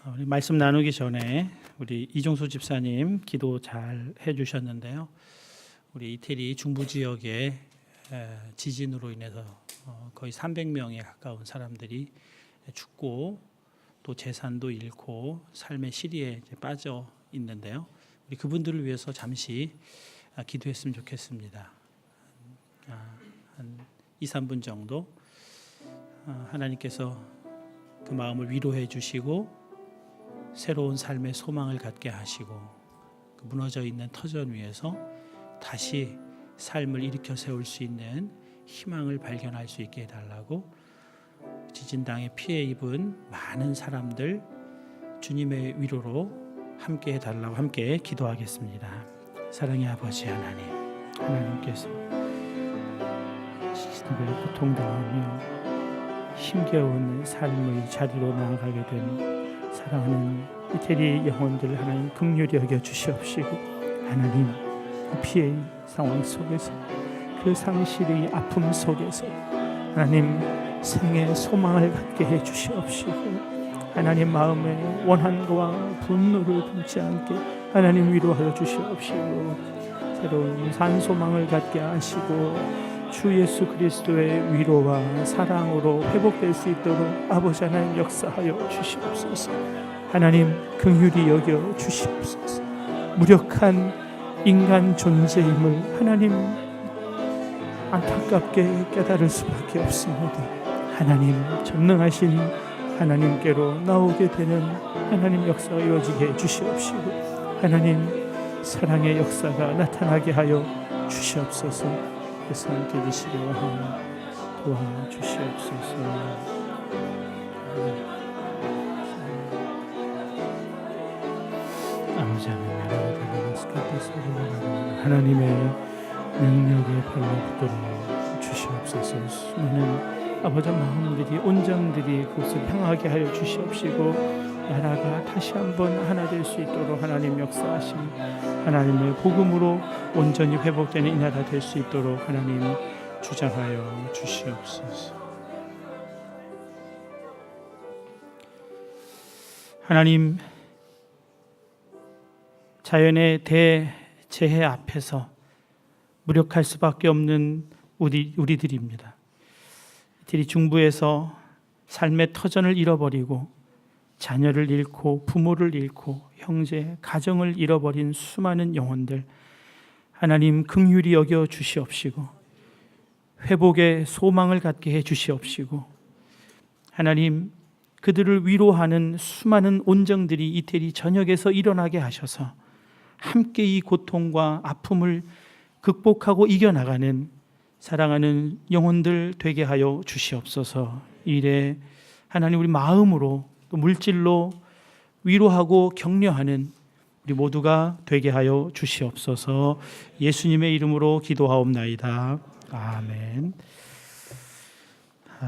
우리 말씀 나누기 전에 우리 이종수 집사님 기도 잘 해주셨는데요. 우리 이태리 중부 지역에 지진으로 인해서 거의 300명에 가까운 사람들이 죽고 또 재산도 잃고 삶의 시리에 빠져 있는데요. 우리 그분들을 위해서 잠시 기도했으면 좋겠습니다. 한 2, 3분 정도 하나님께서 그 마음을 위로해 주시고 새로운 삶의 소망을 갖게 하시고 그 무너져 있는 터전 위에서 다시 삶을 일으켜 세울 수 있는 희망을 발견할 수 있게 해달라고 지진당에 피해 입은 많은 사람들 주님의 위로로 함께 해달라고 함께 기도하겠습니다. 사랑의 아버지 하나님, 하나님께서 지진으로 고통당하며 힘겨운 삶의 자리로 나아가게 된 사랑하는 이태리 영혼들 하나님 긍휼히 여겨 주시옵시고, 하나님 그 피해의 상황 속에서 그 상실의 아픔 속에서 하나님 생의 소망을 갖게 해 주시옵시고, 하나님 마음에 원한과 분노를 품지 않게 하나님 위로하여 주시옵시고, 새로운 산소망을 갖게 하시고 주 예수 그리스도의 위로와 사랑으로 회복될 수 있도록 아버지 하나님 역사하여 주시옵소서. 하나님 긍휼히 여겨 주시옵소서. 무력한 인간 존재임을 하나님 안타깝게 깨달을 수밖에 없습니다. 하나님 전능하신 하나님께로 나오게 되는 하나님 역사가 이루어지게 해 주시옵시고, 하나님 사랑의 역사가 나타나게 하여 주시옵소서. 그래서 함께 계시려 하여 도와주시옵소서. 아버지 하나님의 능력의 발로 붙들어 주시옵소서. 수많은 아버지 마음들이 온정들이 그것을 향하게 하여 주시옵시고, 나라가 다시 한번 하나 될 수 있도록 하나님 역사하심, 하나님의 복음으로 온전히 회복되는 이 나라 될 수 있도록 하나님 주장하여 주시옵소서. 하나님, 자연의 대재해 앞에서 무력할 수밖에 없는 우리들입니다. 이태리 중부에서 삶의 터전을 잃어버리고 자녀를 잃고 부모를 잃고 형제, 가정을 잃어버린 수많은 영혼들 하나님 긍휼히 여겨 주시옵시고, 회복의 소망을 갖게 해 주시옵시고, 하나님 그들을 위로하는 수많은 온정들이 이태리 전역에서 일어나게 하셔서 함께 이 고통과 아픔을 극복하고 이겨나가는 사랑하는 영혼들 되게 하여 주시옵소서. 이래 하나님 우리 마음으로 또 물질로 위로하고 격려하는 우리 모두가 되게 하여 주시옵소서. 예수님의 이름으로 기도하옵나이다. 아멘.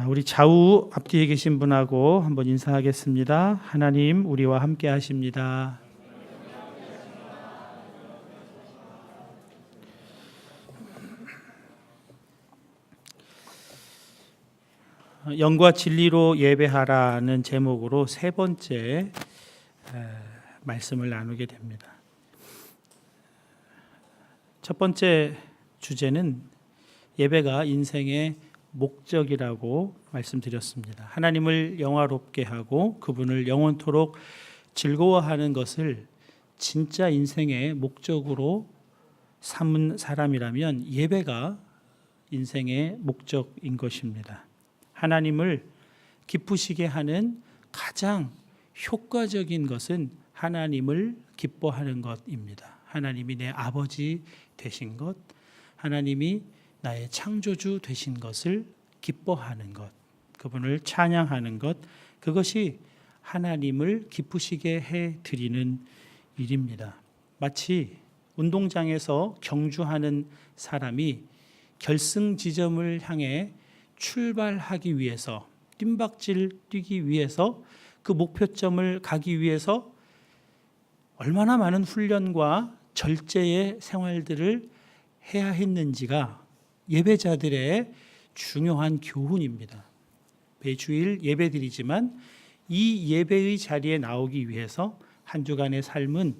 우리 좌우 앞뒤에 계신 분하고 한번 인사하겠습니다. 하나님 우리와 함께 하십니다. 영과 진리로 예배하라는 제목으로 세 번째 말씀을 나누게 됩니다. 첫 번째 주제는 예배가 인생의 목적이라고 말씀드렸습니다. 하나님을 영화롭게 하고 그분을 영원토록 즐거워하는 것을 진짜 인생의 목적으로 삼은 사람이라면 예배가 인생의 목적인 것입니다. 하나님을 기쁘시게 하는 가장 효과적인 것은 하나님을 기뻐하는 것입니다. 하나님이 내 아버지 되신 것, 하나님이 나의 창조주 되신 것을 기뻐하는 것, 그분을 찬양하는 것, 그것이 하나님을 기쁘시게 해드리는 일입니다. 마치 운동장에서 경주하는 사람이 결승 지점을 향해 출발하기 위해서, 뜀박질 뛰기 위해서, 그 목표점을 가기 위해서 얼마나 많은 훈련과 절제의 생활들을 해야 했는지가 예배자들의 중요한 교훈입니다. 매주일 예배드리지만 이 예배의 자리에 나오기 위해서 한 주간의 삶은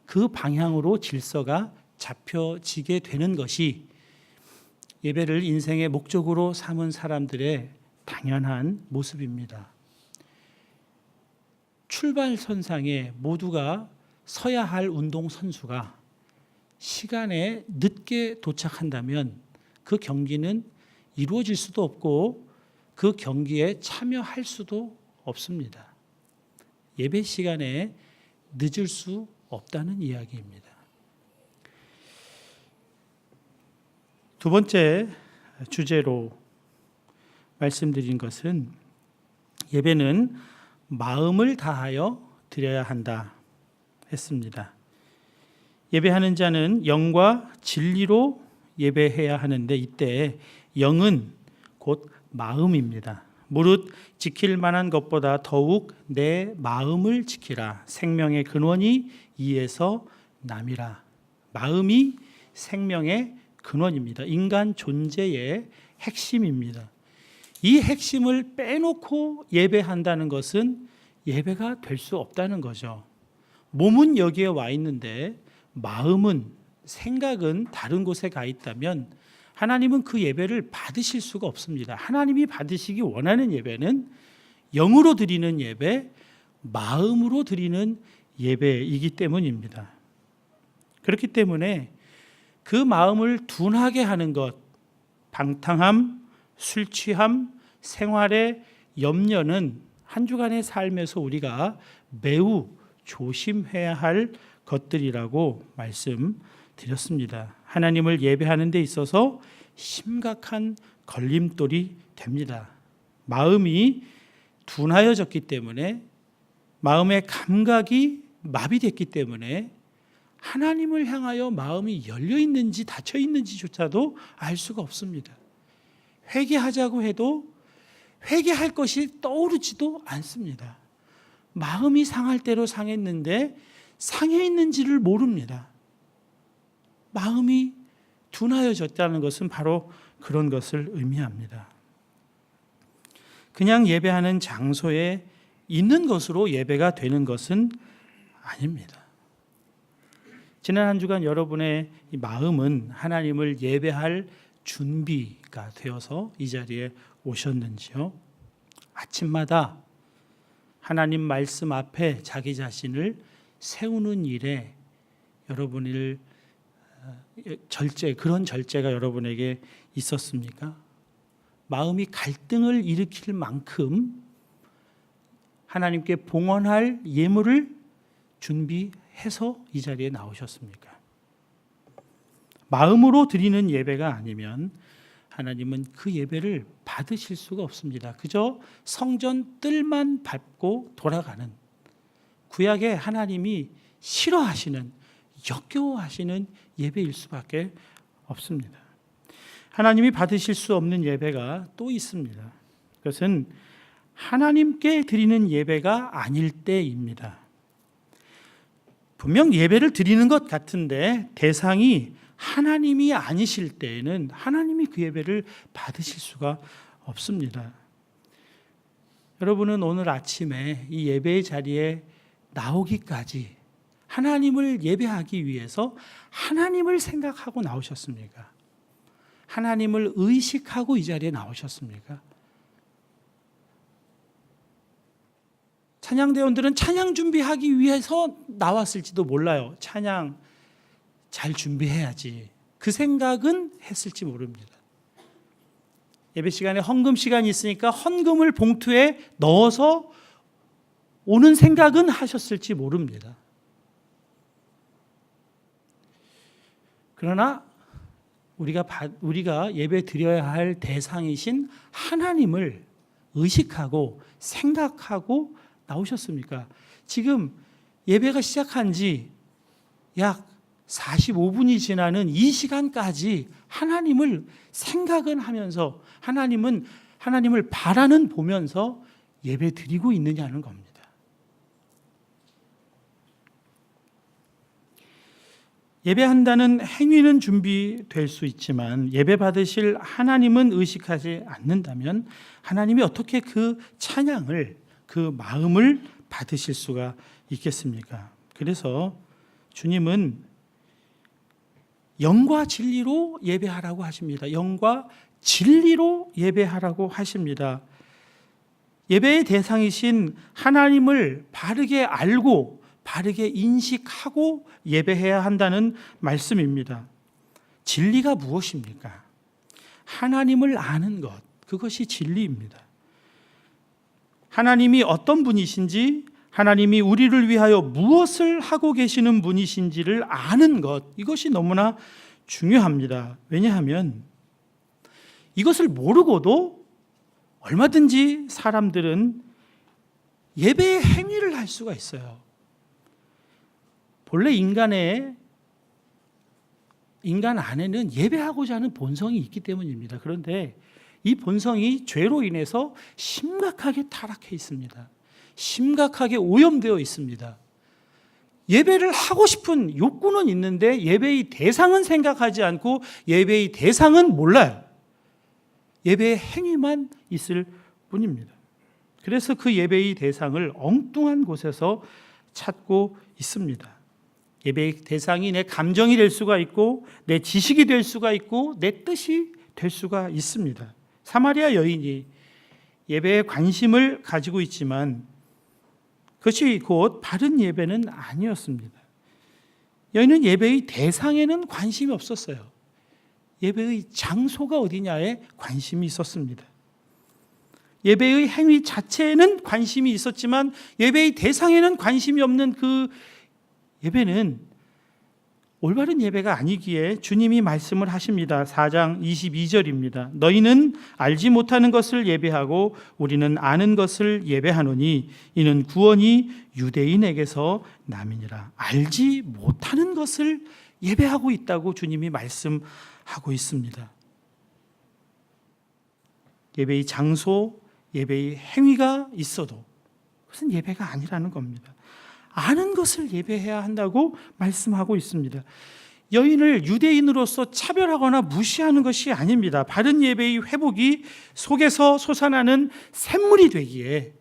그 방향으로 질서가 잡혀지게 되는 것이 예배를 인생의 목적으로 삼은 사람들의 당연한 모습입니다. 출발선상에 모두가 서야 할 운동선수가 시간에 늦게 도착한다면 그 경기는 이루어질 수도 없고 그 경기에 참여할 수도 없습니다. 예배 시간에 늦을 수 없다는 이야기입니다. 두 번째 주제로 말씀드린 것은 예배는 마음을 다하여 드려야 한다 했습니다. 예배하는 자는 영과 진리로 예배해야 하는데 이때 영은 곧 마음입니다. 무릇 지킬 만한 것보다 더욱 내 마음을 지키라. 생명의 근원이 이에서 남이라. 마음이 생명의 근원입니다. 인간 존재의 핵심입니다. 이 핵심을 빼놓고 예배한다는 것은 예배가 될 수 없다는 거죠. 몸은 여기에 와 있는데 마음은, 생각은 다른 곳에 가 있다면 하나님은 그 예배를 받으실 수가 없습니다. 하나님이 받으시기 원하는 예배는 영으로 드리는 예배, 마음으로 드리는 예배이기 때문입니다. 그렇기 때문에 그 마음을 둔하게 하는 것, 방탕함, 술 취함, 생활의 염려는 한 주간의 삶에서 우리가 매우 조심해야 할 것들이라고 말씀드렸습니다. 하나님을 예배하는 데 있어서 심각한 걸림돌이 됩니다. 마음이 둔하여졌기 때문에, 마음의 감각이 마비됐기 때문에 하나님을 향하여 마음이 열려 있는지 닫혀 있는지조차도 알 수가 없습니다. 회개하자고 해도 회개할 것이 떠오르지도 않습니다. 마음이 상할 대로 상했는데 상해 있는지를 모릅니다. 마음이 둔하여졌다는 것은 바로 그런 것을 의미합니다. 그냥 예배하는 장소에 있는 것으로 예배가 되는 것은 아닙니다. 지난 한 주간 여러분의 이 마음은 하나님을 예배할 준비가 되어서 이 자리에 오셨는지요? 아침마다 하나님 말씀 앞에 자기 자신을 세우는 일에 여러분을 그런 절제가 여러분에게 있었습니까? 마음이 갈등을 일으킬 만큼 하나님께 봉헌할 예물을 준비해서 이 자리에 나오셨습니까? 마음으로 드리는 예배가 아니면 하나님은 그 예배를 받으실 수가 없습니다. 그저 성전 뜰만 밟고 돌아가는, 구약에 하나님이 싫어하시는, 역겨워하시는 예배일 수밖에 없습니다. 하나님이 받으실 수 없는 예배가 또 있습니다. 그것은 하나님께 드리는 예배가 아닐 때입니다. 분명 예배를 드리는 것 같은데 대상이 하나님이 아니실 때에는 하나님이 그 예배를 받으실 수가 없습니다. 여러분은 오늘 아침에 이 예배의 자리에 나오기까지 하나님을 예배하기 위해서 하나님을 생각하고 나오셨습니까? 하나님을 의식하고 이 자리에 나오셨습니까? 찬양대원들은 찬양 준비하기 위해서 나왔을지도 몰라요. 찬양 잘 준비해야지. 그 생각은 했을지 모릅니다. 예배 시간에 헌금 시간이 있으니까 헌금을 봉투에 넣어서 오는 생각은 하셨을지 모릅니다. 그러나 우리가 예배 드려야 할 대상이신 하나님을 의식하고 생각하고 나오셨습니까? 지금 예배가 시작한 지 약 45분이 지나는 이 시간까지 하나님을 생각은 하면서 하나님을 바라는 보면서 예배 드리고 있느냐는 겁니다. 예배한다는 행위는 준비될 수 있지만 예배 받으실 하나님은 의식하지 않는다면 하나님이 어떻게 그 찬양을 그 마음을 받으실 수가 있겠습니까? 그래서 주님은 영과 진리로 예배하라고 하십니다. 영과 진리로 예배하라고 하십니다. 예배의 대상이신 하나님을 바르게 알고 바르게 인식하고 예배해야 한다는 말씀입니다. 진리가 무엇입니까? 하나님을 아는 것, 그것이 진리입니다. 하나님이 어떤 분이신지, 하나님이 우리를 위하여 무엇을 하고 계시는 분이신지를 아는 것, 이것이 너무나 중요합니다. 왜냐하면 이것을 모르고도 얼마든지 사람들은 예배의 행위를 할 수가 있어요. 본래 인간 안에는 예배하고자 하는 본성이 있기 때문입니다. 그런데 이 본성이 죄로 인해서 심각하게 타락해 있습니다. 심각하게 오염되어 있습니다. 예배를 하고 싶은 욕구는 있는데 예배의 대상은 생각하지 않고 예배의 대상은 몰라요. 예배의 행위만 있을 뿐입니다. 그래서 그 예배의 대상을 엉뚱한 곳에서 찾고 있습니다. 예배의 대상이 내 감정이 될 수가 있고 내 지식이 될 수가 있고 내 뜻이 될 수가 있습니다. 사마리아 여인이 예배에 관심을 가지고 있지만 그것이 곧 바른 예배는 아니었습니다. 여인은 예배의 대상에는 관심이 없었어요. 예배의 장소가 어디냐에 관심이 있었습니다. 예배의 행위 자체에는 관심이 있었지만 예배의 대상에는 관심이 없는 그 예배는 올바른 예배가 아니기에 주님이 말씀을 하십니다. 4장 22절입니다. 너희는 알지 못하는 것을 예배하고 우리는 아는 것을 예배하노니 이는 구원이 유대인에게서 남이니라. 알지 못하는 것을 예배하고 있다고 주님이 말씀하고 있습니다. 예배의 장소, 예배의 행위가 있어도 그것은 예배가 아니라는 겁니다. 아는 것을 예배해야 한다고 말씀하고 있습니다. 여인을 유대인으로서 차별하거나 무시하는 것이 아닙니다. 바른 예배의 회복이 속에서 솟아나는 샘물이 되기에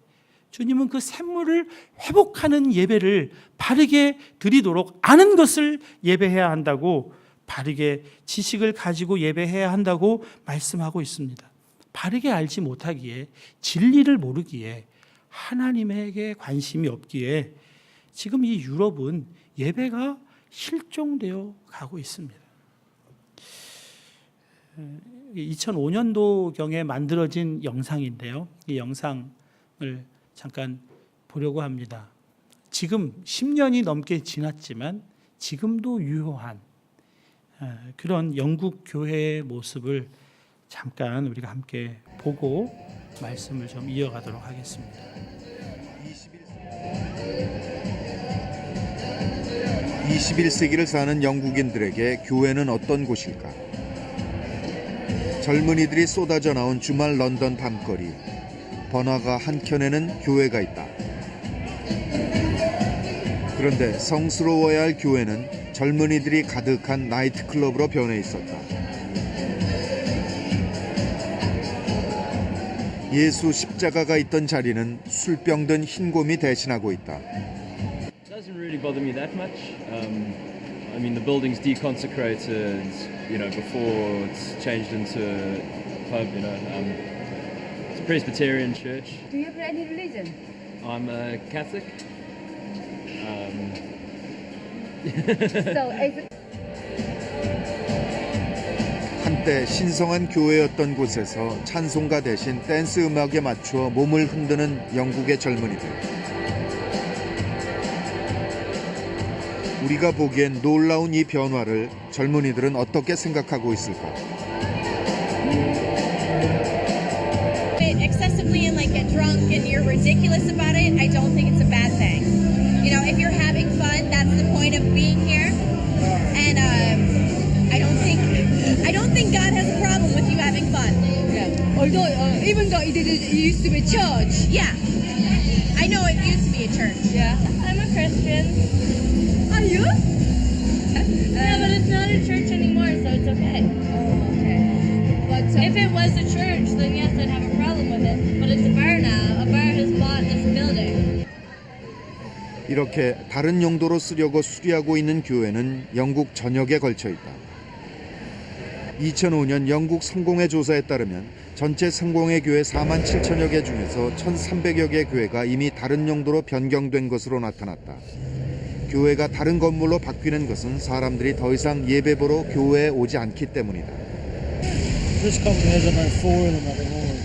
주님은 그 샘물을 회복하는 예배를 바르게 드리도록 아는 것을 예배해야 한다고, 바르게 지식을 가지고 예배해야 한다고 말씀하고 있습니다. 바르게 알지 못하기에, 진리를 모르기에, 하나님에게 관심이 없기에 지금 이 유럽은 예배가 실종되어 가고 있습니다. 2005년도경에 만들어진 영상인데요. 이 영상을 잠깐 보려고 합니다. 지금 10년이 넘게 지났지만 지금도 유효한 그런 영국 교회의 모습을 잠깐 우리가 함께 보고 말씀을 좀 이어가도록 하겠습니다. 21세기를 사는 영국인들에게 교회는 어떤 곳일까? 젊은이들이 쏟아져 나온 주말 런던 밤거리, 번화가 한켠에는 교회가 있다. 그런데 성스러워야 할 교회는 젊은이들이 가득한 나이트클럽으로 변해 있었다. 예수 십자가가 있던 자리는 술병든 흰곰이 대신하고 있다. Doesn't really bother me that much. I mean, the building's deconsecrated, before it's changed into a pub, It's a Presbyterian church. Do you have any religion? I'm a Catholic. So, is it... 한때 신성한 교회였던 곳에서 찬송가 대신 댄스 음악에 맞추어 몸을 흔드는 영국의 젊은이들. 우리가 보기엔 놀라운 이 변화를 젊은이들은 어떻게 생각하고 있을까? Excessively and get drunk and you're ridiculous about it, I don't think it's a bad thing. If you're having fun, that's the point of being here. And I don't think God has a problem with you having fun. Yeah. Although, even though it used to be church. Yeah. I know it used to be a church. Yeah. I'm a Christian. Are you? Yeah, but it's not a church anymore, so it's okay. Oh, okay. But If it was a church, then yes, I'd have a problem with it. But it's a bar now. A bar has bought this building. 이렇게 다른 용도로 쓰려고 수리하고 있는 교회는 영국 전역에 걸쳐 있다. 2005년 영국 성공회 조사에 따르면 전체 성공회 교회 4만 7천여 개 중에서 1,300여 개 교회가 이미 다른 용도로 변경된 것으로 나타났다. 교회가 다른 건물로 바뀌는 것은 사람들이 더 이상 예배보러 교회에 오지 않기 때문이다. This company has about 4 of them at the moment.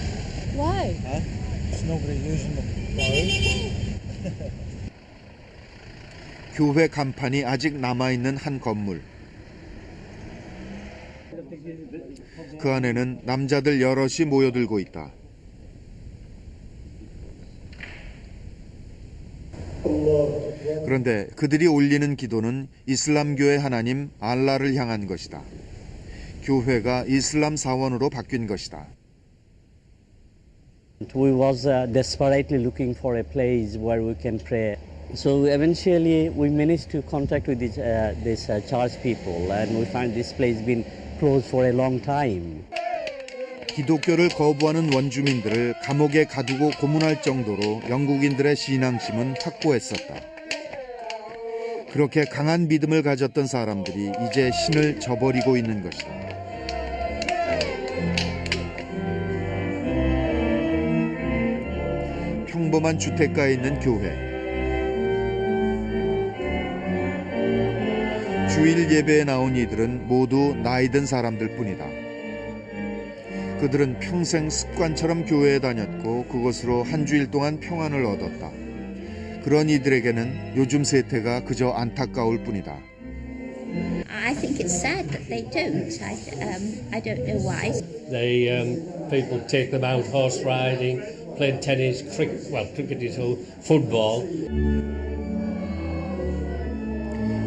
Why? It's nobody using them. 교회 간판이 아직 남아있는 한 건물. 그 안에는 남자들 여럿이 모여들고 있다. 그런데 그들이 올리는 기도는 이슬람교의 하나님 알라를 향한 것이다. 교회가 이슬람 사원으로 바뀐 것이다. We was desperately looking for a place where we can pray. So eventually we managed to contact with this church people, and we found this place been closed for a long time. 기독교를 거부하는 원주민들을 감옥에 가두고 고문할 정도로 영국인들의 신앙심은 확고했었다. 그렇게 강한 믿음을 가졌던 사람들이 이제 신을 저버리고 있는 것이다. 평범한 주택가에 있는 교회. 주일 예배에 나온 이들은 모두 나이든 사람들 뿐이다. 그들은 평생 습관처럼 교회에 다녔고 그것으로 한 주일 동안 평안을 얻었다. 그런 이들에게는 요즘 세태가 그저 안타까울 뿐이다. I think it's sad that they don't. I don't know why. People take them out horse riding, playing tennis, cricket is all, football.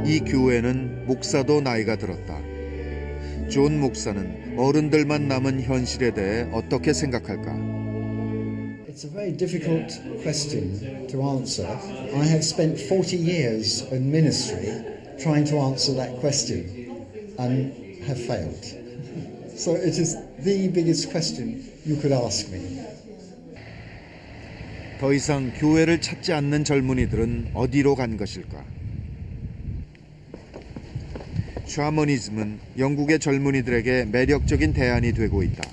이 교회는 목사도 나이가 들었다. 존 목사는 어른들만 남은 현실에 대해 어떻게 생각할까? It's a very difficult question to answer. I have spent 40 years in ministry trying to answer that question and have failed. So it is the biggest question you could ask me. 더 이상 교회를 찾지 않는 젊은이들은 어디로 간 것일까? 샤머니즘은 영국의 젊은이들에게 매력적인 대안이 되고 있다.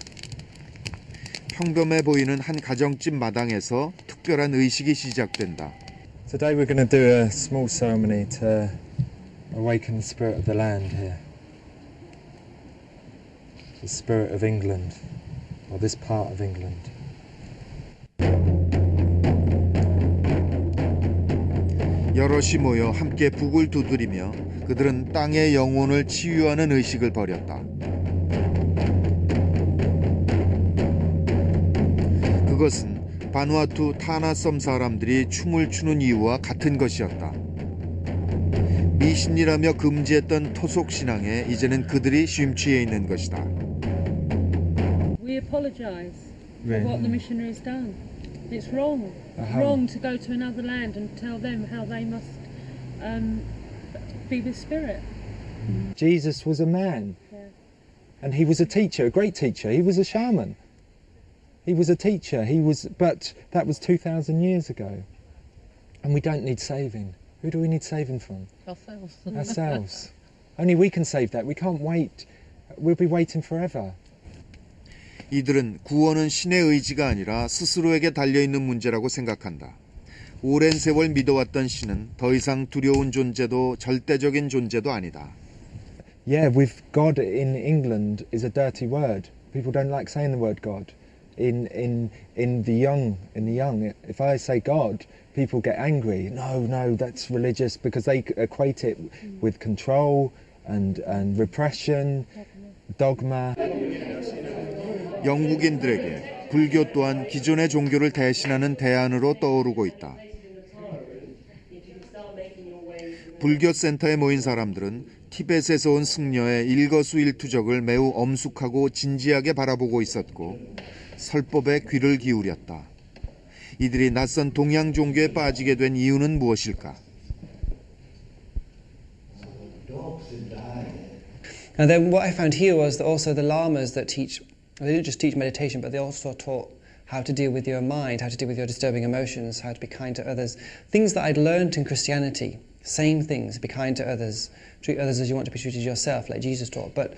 평범해 보이는 한 가정집 마당에서 특별한 의식이 시작된다. Today we're going to do a small ceremony to awaken the spirit of the land here. The spirit of England, or this part of England. 여럿이 모여 함께 북을 두드리며 그들은 땅의 영혼을 치유하는 의식을 벌였다. 그것은 바누아투 타나섬 사람들이 춤을 추는 이유와 같은 것이었다. 미신이라며 금지했던 토속 신앙에 이제는 그들이 심취해 있는 것이다. We apologize for what the missionaries done. It's wrong. It's wrong to go to another land and tell them how they must be with spirit. Jesus was a man, and he was a teacher, a great teacher. He was a shaman. He was a teacher. But that was 2,000 years ago, and we don't need saving. Who do we need saving from? Ourselves. Ourselves. Only we can save that. We can't wait. We'll be waiting forever. 이들은 구원은 신의 의지가 아니라 스스로에게 달려있는 문제라고 생각한다. 오랜 세월 믿어왔던 신은 더 이상 두려운 존재도 절대적인 존재도 아니다. Yeah, with God in England is a dirty word. People don't like saying the word God. In the young, if I say God, people get angry. No, that's religious, because they equate it with control and repression, dogma. 영국인들에게 불교 또한 기존의 종교를 대신하는 대안으로 떠오르고 있다. 불교 센터에 모인 사람들은 티벳에서 온 승려의 일거수일투족을 매우 엄숙하고 진지하게 바라보고 있었고 설법에 귀를 기울였다. 이들이 낯선 동양 종교에 빠지게 된 이유는 무엇일까? And then what I found here was that also the lamas that teach, they didn't just teach meditation, but they also taught how to deal with your mind, how to deal with your disturbing emotions, how to be kind to others. Things that I'd learned in Christianity. Same things, be kind to others, treat others as you want to be treated yourself, like Jesus taught. But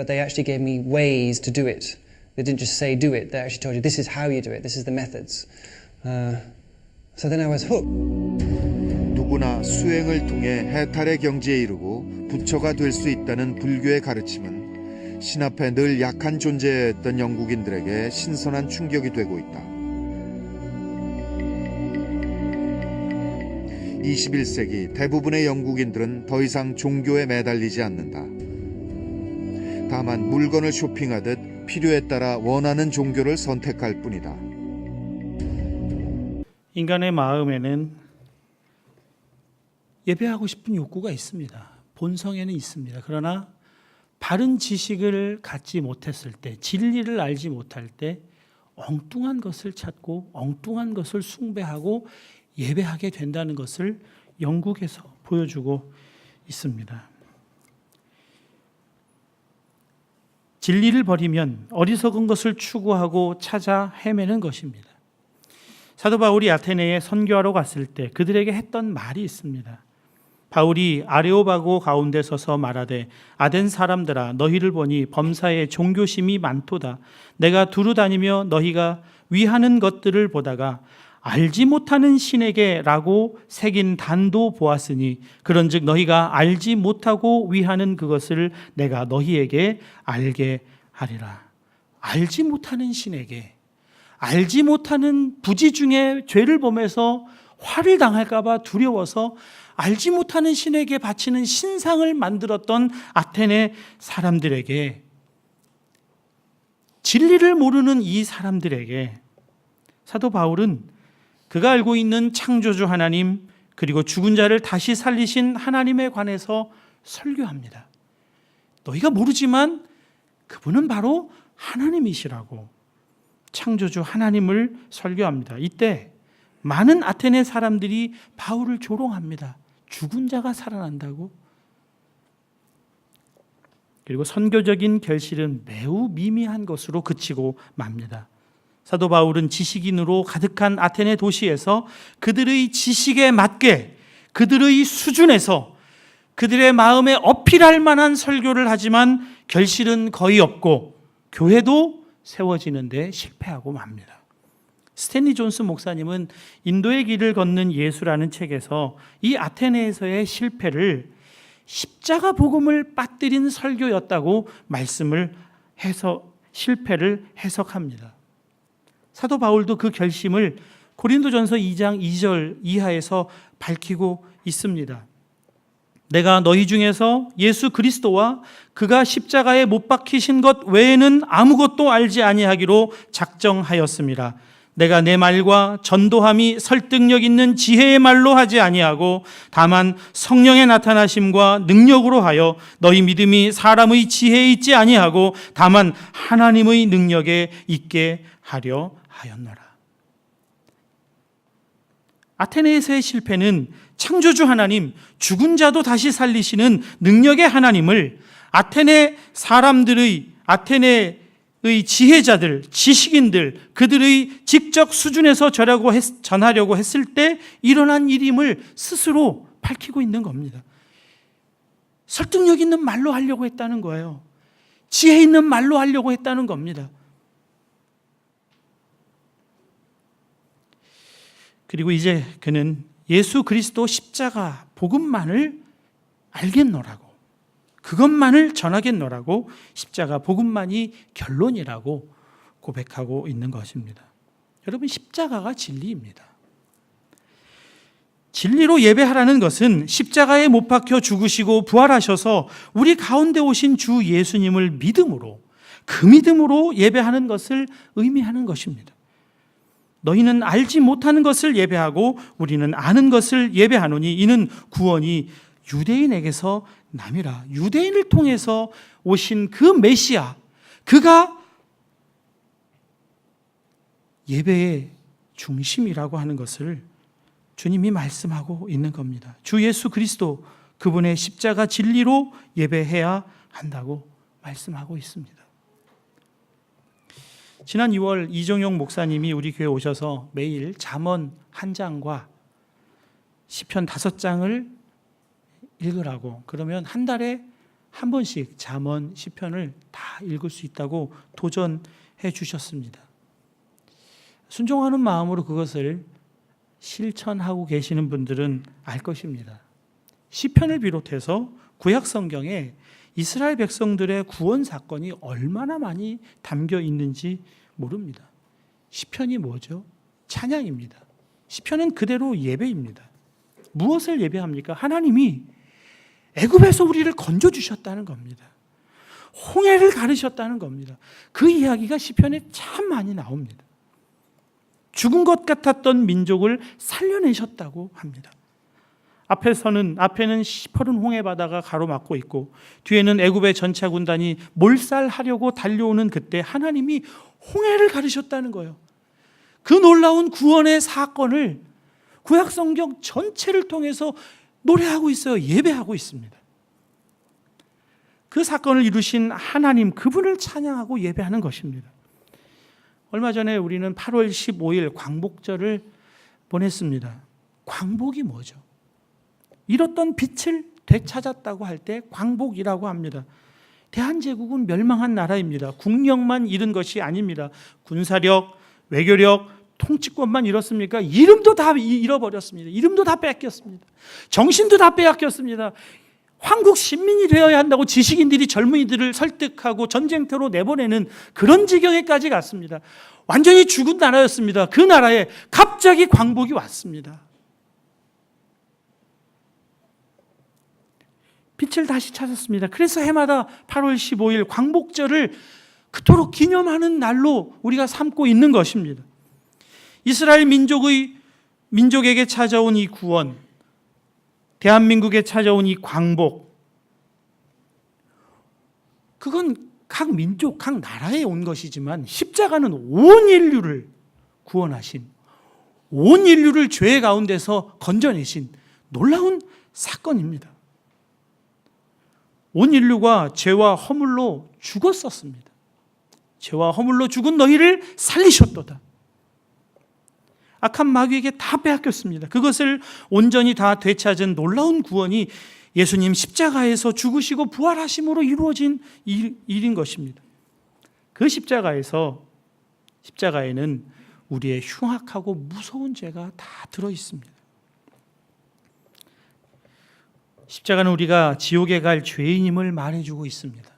they actually gave me ways to do it. They didn't just say do it, they actually told you this is how you do it, this is the methods. So then I was hooked. 누구나 수행을 통해 해탈의 경지에 이르고 부처가 될 수 있다는 불교의 가르침은 신 앞에 늘 약한 존재였던 영국인들에게 신선한 충격이 되고 있다. 21세기 대부분의 영국인들은 더 이상 종교에 매달리지 않는다. 다만 물건을 쇼핑하듯 필요에 따라 원하는 종교를 선택할 뿐이다. 인간의 마음에는 예배하고 싶은 욕구가 있습니다. 본성에는 있습니다. 그러나 바른 지식을 갖지 못했을 때, 진리를 알지 못할 때 엉뚱한 것을 찾고 엉뚱한 것을 숭배하고 예배하게 된다는 것을 영국에서 보여주고 있습니다. 진리를 버리면 어리석은 것을 추구하고 찾아 헤매는 것입니다. 사도 바울이 아테네에 선교하러 갔을 때 그들에게 했던 말이 있습니다. 바울이 아레오바고 가운데 서서 말하되 아덴 사람들아 너희를 보니 범사에 종교심이 많도다. 내가 두루 다니며 너희가 위하는 것들을 보다가 알지 못하는 신에게 라고 새긴 단도 보았으니 그런즉 너희가 알지 못하고 위하는 그것을 내가 너희에게 알게 하리라. 알지 못하는 신에게, 알지 못하는 부지 중에 죄를 범해서 화를 당할까 봐 두려워서 알지 못하는 신에게 바치는 신상을 만들었던 아테네 사람들에게, 진리를 모르는 이 사람들에게 사도 바울은 그가 알고 있는 창조주 하나님, 그리고 죽은 자를 다시 살리신 하나님에 관해서 설교합니다. 너희가 모르지만 그분은 바로 하나님이시라고 창조주 하나님을 설교합니다. 이때 많은 아테네 사람들이 바울을 조롱합니다. 죽은 자가 살아난다고? 그리고 선교적인 결실은 매우 미미한 것으로 그치고 맙니다. 사도 바울은 지식인으로 가득한 아테네 도시에서 그들의 지식에 맞게 그들의 수준에서 그들의 마음에 어필할 만한 설교를 하지만 결실은 거의 없고 교회도 세워지는데 실패하고 맙니다. 스탠리 존스 목사님은 인도의 길을 걷는 예수라는 책에서 이 아테네에서의 실패를 십자가 복음을 빠뜨린 설교였다고 말씀을 해서 실패를 해석합니다. 사도 바울도 그 결심을 고린도전서 2장 2절 이하에서 밝히고 있습니다. 내가 너희 중에서 예수 그리스도와 그가 십자가에 못 박히신 것 외에는 아무것도 알지 아니하기로 작정하였습니다. 내가 내 말과 전도함이 설득력 있는 지혜의 말로 하지 아니하고 다만 성령의 나타나심과 능력으로 하여 너희 믿음이 사람의 지혜에 있지 아니하고 다만 하나님의 능력에 있게 하려 하였노라. 아테네에서의 실패는 창조주 하나님, 죽은 자도 다시 살리시는 능력의 하나님을 아테네의 지혜자들, 지식인들, 그들의 지적 수준에서 전하려고 했을 때 일어난 일임을 스스로 밝히고 있는 겁니다. 설득력 있는 말로 하려고 했다는 거예요. 지혜 있는 말로 하려고 했다는 겁니다. 그리고 이제 그는 예수 그리스도 십자가 복음만을 알겠노라고, 그것만을 전하겠노라고, 십자가 복음만이 결론이라고 고백하고 있는 것입니다. 여러분, 십자가가 진리입니다. 진리로 예배하라는 것은 십자가에 못 박혀 죽으시고 부활하셔서 우리 가운데 오신 주 예수님을 믿음으로, 그 믿음으로 예배하는 것을 의미하는 것입니다. 너희는 알지 못하는 것을 예배하고 우리는 아는 것을 예배하노니 이는 구원이 유대인에게서 남이라. 유대인을 통해서 오신 그 메시아, 그가 예배의 중심이라고 하는 것을 주님이 말씀하고 있는 겁니다. 주 예수 그리스도, 그분의 십자가 진리로 예배해야 한다고 말씀하고 있습니다. 지난 2월 이종용 목사님이 우리 교회 오셔서 매일 잠언 1장과 시편 5장을 읽으라고, 그러면 한 달에 한 번씩 잠언 시편을 다 읽을 수 있다고 도전해 주셨습니다. 순종하는 마음으로 그것을 실천하고 계시는 분들은 알 것입니다. 시편을 비롯해서 구약 성경에 이스라엘 백성들의 구원 사건이 얼마나 많이 담겨 있는지 모릅니다. 시편이 뭐죠? 찬양입니다. 시편은 그대로 예배입니다. 무엇을 예배합니까? 하나님이 애굽에서 우리를 건져주셨다는 겁니다. 홍해를 가르셨다는 겁니다. 그 이야기가 시편에 참 많이 나옵니다. 죽은 것 같았던 민족을 살려내셨다고 합니다. 앞에는 시퍼른 홍해 바다가 가로막고 있고 뒤에는 애굽의 전차 군단이 몰살하려고 달려오는 그때 하나님이 홍해를 가르셨다는 거예요. 그 놀라운 구원의 사건을 구약 성경 전체를 통해서 노래하고 있어요. 예배하고 있습니다. 그 사건을 이루신 하나님, 그분을 찬양하고 예배하는 것입니다. 얼마 전에 우리는 8월 15일 광복절을 보냈습니다. 광복이 뭐죠? 잃었던 빛을 되찾았다고 할 때 광복이라고 합니다. 대한제국은 멸망한 나라입니다. 국력만 잃은 것이 아닙니다. 군사력, 외교력, 통치권만 잃었습니까? 이름도 다 잃어버렸습니다. 이름도 다 뺏겼습니다. 정신도 다 빼앗겼습니다. 황국 시민이 되어야 한다고 지식인들이 젊은이들을 설득하고 전쟁터로 내보내는 그런 지경에까지 갔습니다. 완전히 죽은 나라였습니다. 그 나라에 갑자기 광복이 왔습니다. 빛을 다시 찾았습니다. 그래서 해마다 8월 15일 광복절을 그토록 기념하는 날로 우리가 삼고 있는 것입니다. 이스라엘 민족에게 찾아온 이 구원, 대한민국에 찾아온 이 광복, 그건 각 민족, 각 나라에 온 것이지만 십자가는 온 인류를 구원하신, 온 인류를 죄 가운데서 건져내신 놀라운 사건입니다. 온 인류가 죄와 허물로 죽었었습니다. 죄와 허물로 죽은 너희를 살리셨도다. 악한 마귀에게 다 빼앗겼습니다. 그것을 온전히 다 되찾은 놀라운 구원이 예수님 십자가에서 죽으시고 부활하심으로 이루어진 일인 것입니다. 그 십자가에는 우리의 흉악하고 무서운 죄가 다 들어 있습니다. 십자가는 우리가 지옥에 갈 죄인임을 말해주고 있습니다.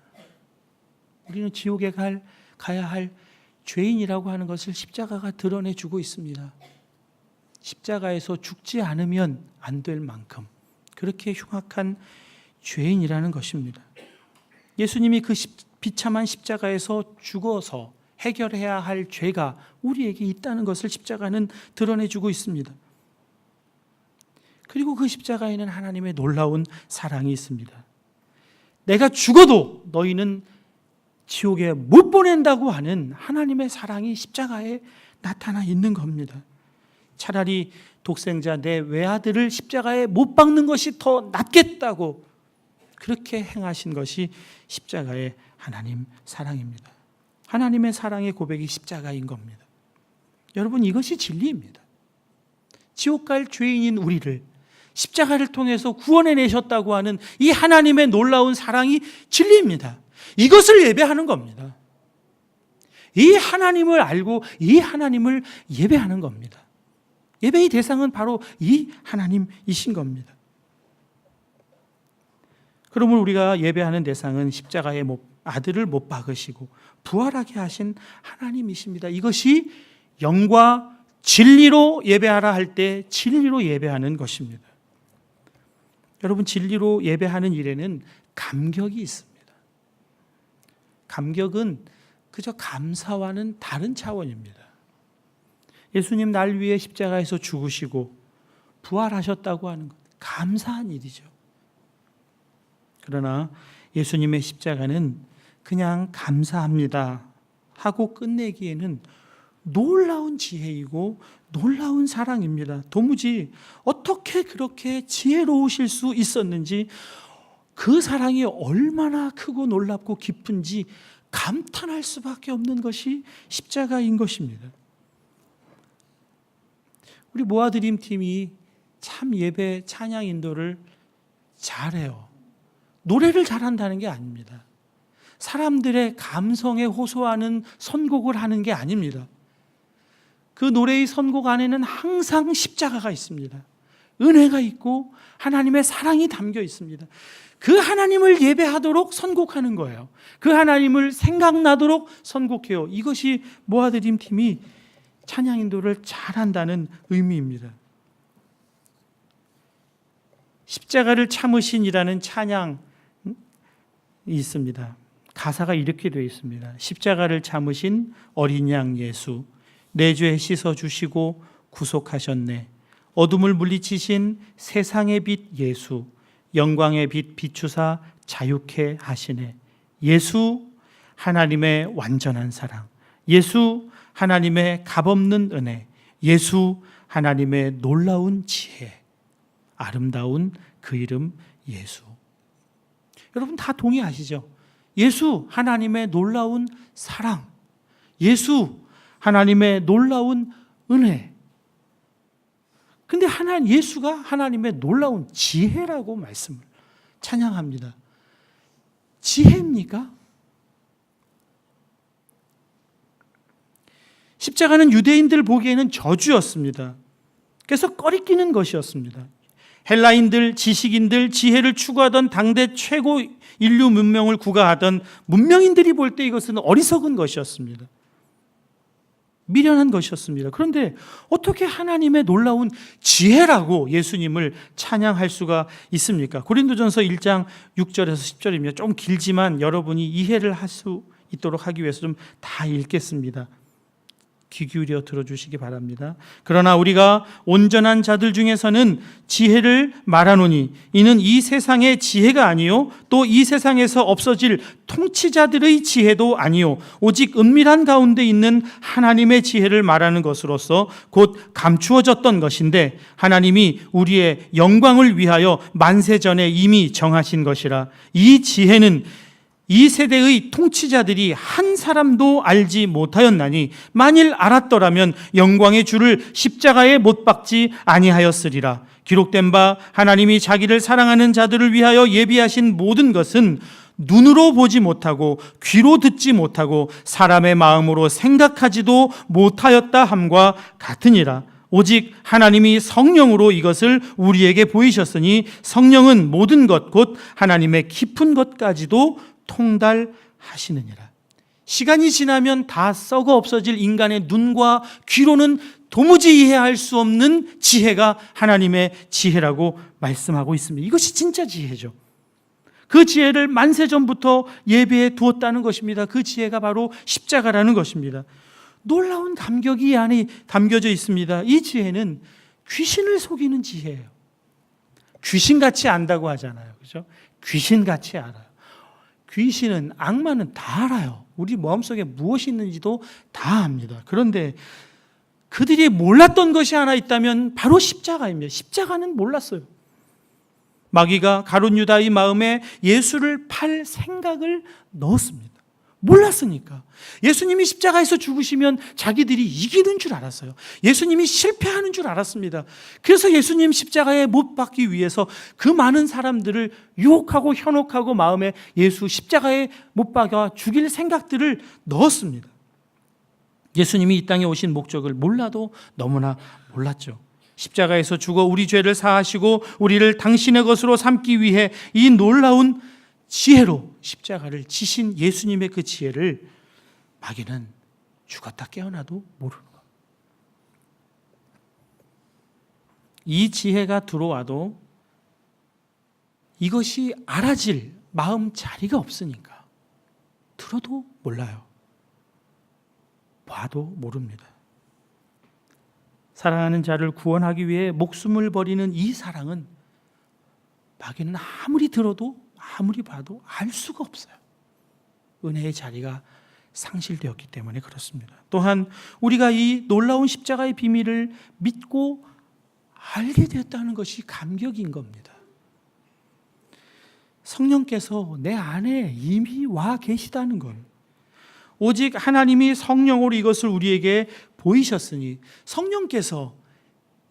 우리는 지옥에 가야 할 죄인이라고 하는 것을 십자가가 드러내주고 있습니다. 십자가에서 죽지 않으면 안 될 만큼 그렇게 흉악한 죄인이라는 것입니다. 예수님이 그 비참한 십자가에서 죽어서 해결해야 할 죄가 우리에게 있다는 것을 십자가는 드러내주고 있습니다. 그리고 그 십자가에는 하나님의 놀라운 사랑이 있습니다. 내가 죽어도 너희는 지옥에 못 보낸다고 하는 하나님의 사랑이 십자가에 나타나 있는 겁니다. 차라리 독생자 내 외아들을 십자가에 못 박는 것이 더 낫겠다고 그렇게 행하신 것이 십자가의 하나님 사랑입니다. 하나님의 사랑의 고백이 십자가인 겁니다. 여러분, 이것이 진리입니다. 지옥 갈 죄인인 우리를 십자가를 통해서 구원해내셨다고 하는 이 하나님의 놀라운 사랑이 진리입니다. 이것을 예배하는 겁니다. 이 하나님을 알고 이 하나님을 예배하는 겁니다. 예배의 대상은 바로 이 하나님이신 겁니다. 그러면 우리가 예배하는 대상은 십자가에 아들을 못 박으시고 부활하게 하신 하나님이십니다. 이것이 영과 진리로 예배하라 할 때 진리로 예배하는 것입니다. 여러분, 진리로 예배하는 일에는 감격이 있습니다. 감격은 그저 감사와는 다른 차원입니다. 예수님 날 위해 십자가에서 죽으시고 부활하셨다고 하는 것, 감사한 일이죠. 그러나 예수님의 십자가는 그냥 감사합니다 하고 끝내기에는 놀라운 지혜이고 놀라운 사랑입니다. 도무지 어떻게 그렇게 지혜로우실 수 있었는지, 그 사랑이 얼마나 크고 놀랍고 깊은지 감탄할 수밖에 없는 것이 십자가인 것입니다. 우리 모아드림 팀이 참 예배 찬양 인도를 잘해요. 노래를 잘한다는 게 아닙니다. 사람들의 감성에 호소하는 선곡을 하는 게 아닙니다. 그 노래의 선곡 안에는 항상 십자가가 있습니다. 은혜가 있고 하나님의 사랑이 담겨 있습니다. 그 하나님을 예배하도록 선곡하는 거예요. 그 하나님을 생각나도록 선곡해요. 이것이 모아드림 팀이 찬양 인도를 잘한다는 의미입니다. 십자가를 참으신이라는 찬양이 있습니다. 가사가 이렇게 되어 있습니다. 십자가를 참으신 어린 양 예수, 내 죄 씻어주시고 구속하셨네. 어둠을 물리치신 세상의 빛 예수, 영광의 빛 비추사 자유케 하시네. 예수, 하나님의 완전한 사랑. 예수, 하나님의 값없는 은혜. 예수, 하나님의 놀라운 지혜. 아름다운 그 이름 예수. 여러분 다 동의하시죠? 예수, 하나님의 놀라운 사랑. 예수, 하나님의 놀라운 은혜. 근데 예수가 하나님의 놀라운 지혜라고 말씀을 찬양합니다. 지혜입니까? 십자가는 유대인들 보기에는 저주였습니다. 그래서 꺼리끼는 것이었습니다. 헬라인들, 지식인들, 지혜를 추구하던 당대 최고 인류 문명을 구가하던 문명인들이 볼 때 이것은 어리석은 것이었습니다. 미련한 것이었습니다. 그런데 어떻게 하나님의 놀라운 지혜라고 예수님을 찬양할 수가 있습니까? 고린도전서 1장 6절에서 10절입니다. 좀 길지만 여러분이 이해를 할 수 있도록 하기 위해서 좀 다 읽겠습니다. 귀 기울여 들어주시기 바랍니다. 그러나 우리가 온전한 자들 중에서는 지혜를 말하노니 이는 이 세상의 지혜가 아니요 또 이 세상에서 없어질 통치자들의 지혜도 아니요 오직 은밀한 가운데 있는 하나님의 지혜를 말하는 것으로서 곧 감추어졌던 것인데 하나님이 우리의 영광을 위하여 만세전에 이미 정하신 것이라. 이 지혜는 이 세대의 통치자들이 한 사람도 알지 못하였나니 만일 알았더라면 영광의 주를 십자가에 못 박지 아니하였으리라. 기록된 바 하나님이 자기를 사랑하는 자들을 위하여 예비하신 모든 것은 눈으로 보지 못하고 귀로 듣지 못하고 사람의 마음으로 생각하지도 못하였다 함과 같으니라. 오직 하나님이 성령으로 이것을 우리에게 보이셨으니 성령은 모든 것 곧 하나님의 깊은 것까지도 통달하시느니라. 시간이 지나면 다 썩어 없어질 인간의 눈과 귀로는 도무지 이해할 수 없는 지혜가 하나님의 지혜라고 말씀하고 있습니다. 이것이 진짜 지혜죠. 그 지혜를 만세전부터 예배에 두었다는 것입니다. 그 지혜가 바로 십자가라는 것입니다. 놀라운 감격이 이 안에 담겨져 있습니다. 이 지혜는 귀신을 속이는 지혜예요. 귀신같이 안다고 하잖아요. 그렇죠? 귀신같이 알아요. 귀신은, 악마는 다 알아요. 우리 마음속에 무엇이 있는지도 다 압니다. 그런데 그들이 몰랐던 것이 하나 있다면 바로 십자가입니다. 십자가는 몰랐어요. 마귀가 가룟 유다의 마음에 예수를 팔 생각을 넣었습니다. 몰랐으니까. 예수님이 십자가에서 죽으시면 자기들이 이기는 줄 알았어요. 예수님이 실패하는 줄 알았습니다. 그래서 예수님 십자가에 못 박기 위해서 그 많은 사람들을 유혹하고 현혹하고 마음에 예수 십자가에 못 박아 죽일 생각들을 넣었습니다. 예수님이 이 땅에 오신 목적을 몰라도 너무나 몰랐죠. 십자가에서 죽어 우리 죄를 사하시고 우리를 당신의 것으로 삼기 위해 이 놀라운 지혜로 십자가를 지신 예수님의 그 지혜를 마귀는 죽었다 깨어나도 모르는 것. 이 지혜가 들어와도 이것이 알아질 마음 자리가 없으니까 들어도 몰라요. 봐도 모릅니다. 사랑하는 자를 구원하기 위해 목숨을 버리는 이 사랑은 마귀는 아무리 들어도 아무리 봐도 알 수가 없어요. 은혜의 자리가 상실되었기 때문에 그렇습니다. 또한 우리가 이 놀라운 십자가의 비밀을 믿고 알게 되었다는 것이 감격인 겁니다. 성령께서 내 안에 이미 와 계시다는 걸, 오직 하나님이 성령으로 이것을 우리에게 보이셨으니 성령께서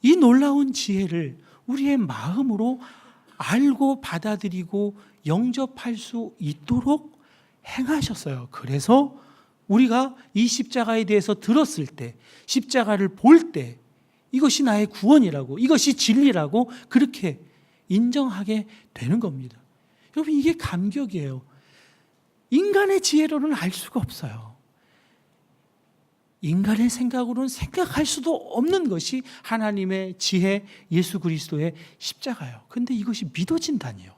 이 놀라운 지혜를 우리의 마음으로 알고 받아들이고 영접할 수 있도록 행하셨어요. 그래서 우리가 이 십자가에 대해서 들었을 때, 십자가를 볼 때 이것이 나의 구원이라고, 이것이 진리라고 그렇게 인정하게 되는 겁니다. 여러분, 이게 감격이에요. 인간의 지혜로는 알 수가 없어요. 인간의 생각으로는 생각할 수도 없는 것이 하나님의 지혜, 예수 그리스도의 십자가예요. 그런데 이것이 믿어진다니요.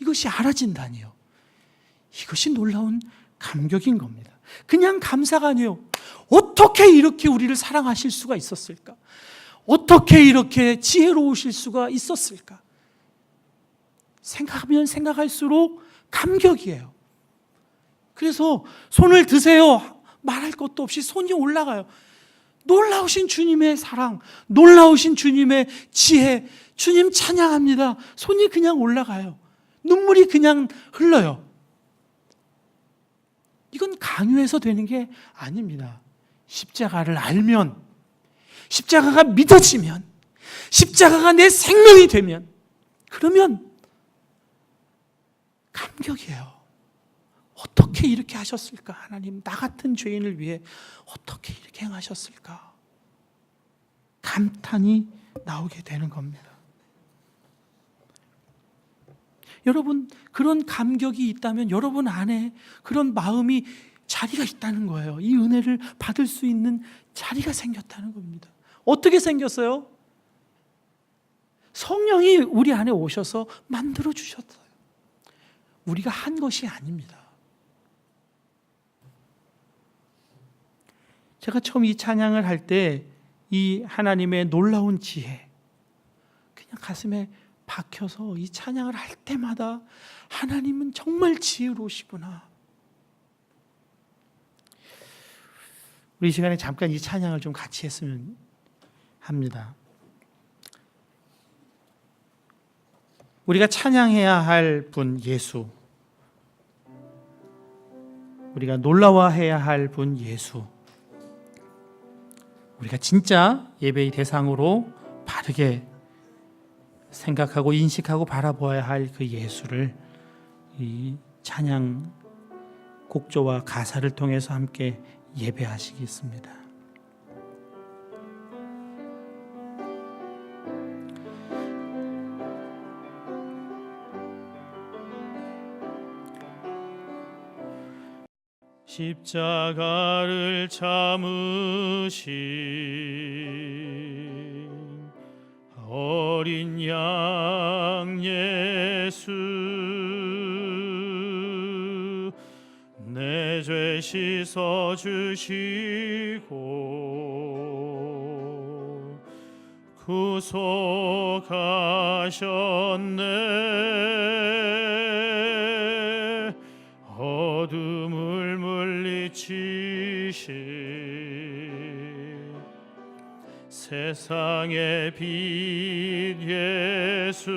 이것이 알아진다니요. 이것이 놀라운 감격인 겁니다. 그냥 감사가 아니에요. 어떻게 이렇게 우리를 사랑하실 수가 있었을까? 어떻게 이렇게 지혜로우실 수가 있었을까? 생각하면 생각할수록 감격이에요. 그래서 손을 드세요. 말할 것도 없이 손이 올라가요. 놀라우신 주님의 사랑, 놀라우신 주님의 지혜, 주님 찬양합니다. 손이 그냥 올라가요. 눈물이 그냥 흘러요. 이건 강요해서 되는 게 아닙니다. 십자가를 알면, 십자가가 믿어지면, 십자가가 내 생명이 되면, 그러면 감격이에요. 어떻게 이렇게 하셨을까? 하나님, 나 같은 죄인을 위해 어떻게 이렇게 행하셨을까? 감탄이 나오게 되는 겁니다. 여러분, 그런 감격이 있다면 여러분 안에 그런 마음이 자리가 있다는 거예요. 이 은혜를 받을 수 있는 자리가 생겼다는 겁니다. 어떻게 생겼어요? 성령이 우리 안에 오셔서 만들어 주셨어요. 우리가 한 것이 아닙니다. 제가 처음 이 찬양을 할 때 이 하나님의 놀라운 지혜 그냥 가슴에 박혀서 이 찬양을 할 때마다 하나님은 정말 지혜로우시구나. 우리 이 시간에 잠깐 이 찬양을 좀 같이 했으면 합니다. 우리가 찬양해야 할 분 예수, 우리가 놀라워해야 할 분 예수, 우리가 진짜 예배의 대상으로 바르게 생각하고 인식하고 바라보아야 할 그 예수를 이 찬양 곡조와 가사를 통해서 함께 예배하시겠습니다. 십자가를 참으신 어린 양 예수, 내 죄 씻어 주시고 구속하셨네. 어둠을 물리치신 세상의 빛 예수,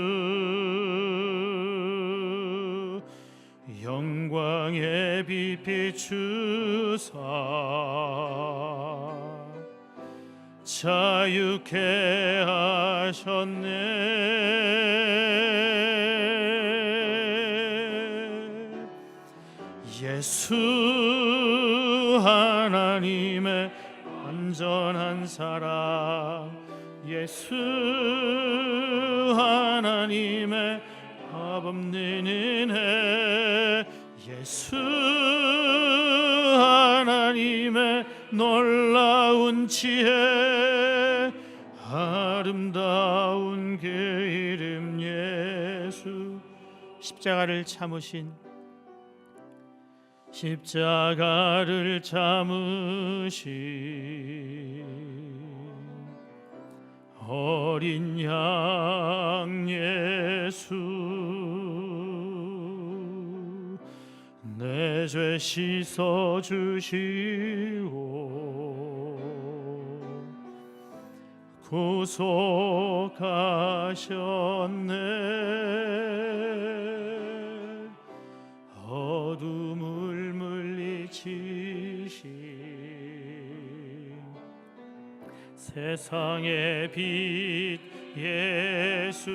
영광의 빛 비추사 자유케 하셨네. 예수 하나님의 완전한 사랑, 예수 하나님의 합없는 은혜, 예수 하나님의 놀라운 지혜, 아름다운 그 이름 예수. 십자가를 참으신, 십자가를 참으신 어린 양 예수, 내 죄 씻어 주시고 구속하셨네. 어둠을 물리치 세상의 빛 예수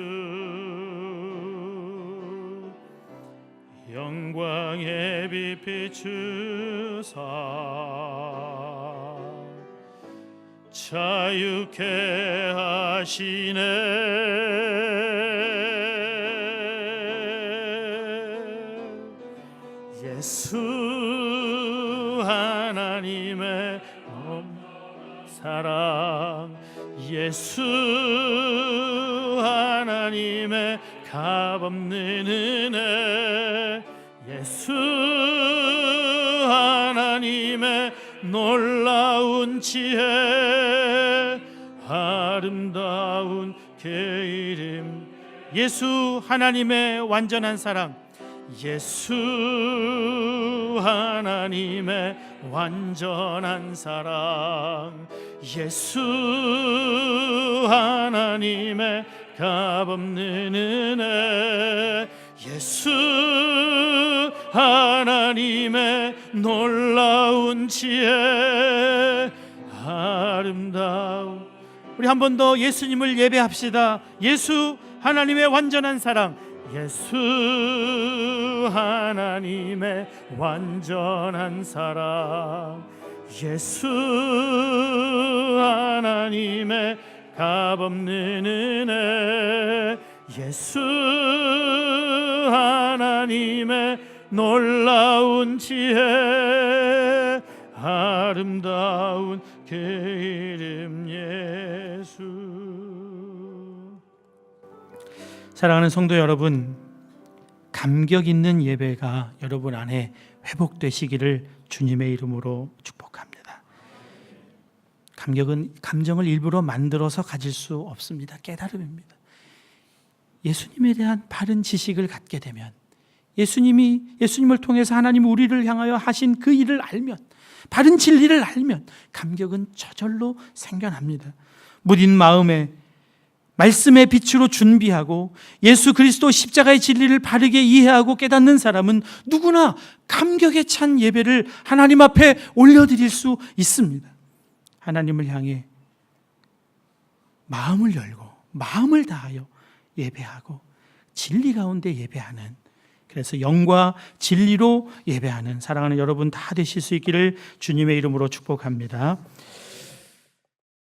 영광의 빛 비추사 자유케 하시네 예수 하나님의 사랑 예수 하나님의 값없는 은혜 예수 하나님의 놀라운 지혜 아름다운 그 이름 예수 하나님의 완전한 사랑 예수 하나님의 완전한 사랑 예수 하나님의 값없는 은혜 예수 하나님의 놀라운 지혜 아름다운 우리 한 번 더 예수님을 예배합시다. 예수 하나님의 완전한 사랑 예수 하나님의 완전한 사랑 예수 하나님의 값없는 은혜 예수 하나님의 놀라운 지혜 아름다운 그 이름 예수 사랑하는 성도 여러분, 감격 있는 예배가 여러분 안에 회복되시기를 주님의 이름으로 축복합니다. 감격은 감정을 일부러 만들어서 가질 수 없습니다. 깨달음입니다. 예수님에 대한 바른 지식을 갖게 되면 예수님을 통해서 하나님이 우리를 향하여 하신 그 일을 알면 바른 진리를 알면 감격은 저절로 생겨납니다. 무딘 마음에 말씀의 빛으로 준비하고 예수 그리스도 십자가의 진리를 바르게 이해하고 깨닫는 사람은 누구나 감격에 찬 예배를 하나님 앞에 올려드릴 수 있습니다. 하나님을 향해 마음을 열고 마음을 다하여 예배하고 진리 가운데 예배하는 그래서 영과 진리로 예배하는 사랑하는 여러분 다 되실 수 있기를 주님의 이름으로 축복합니다.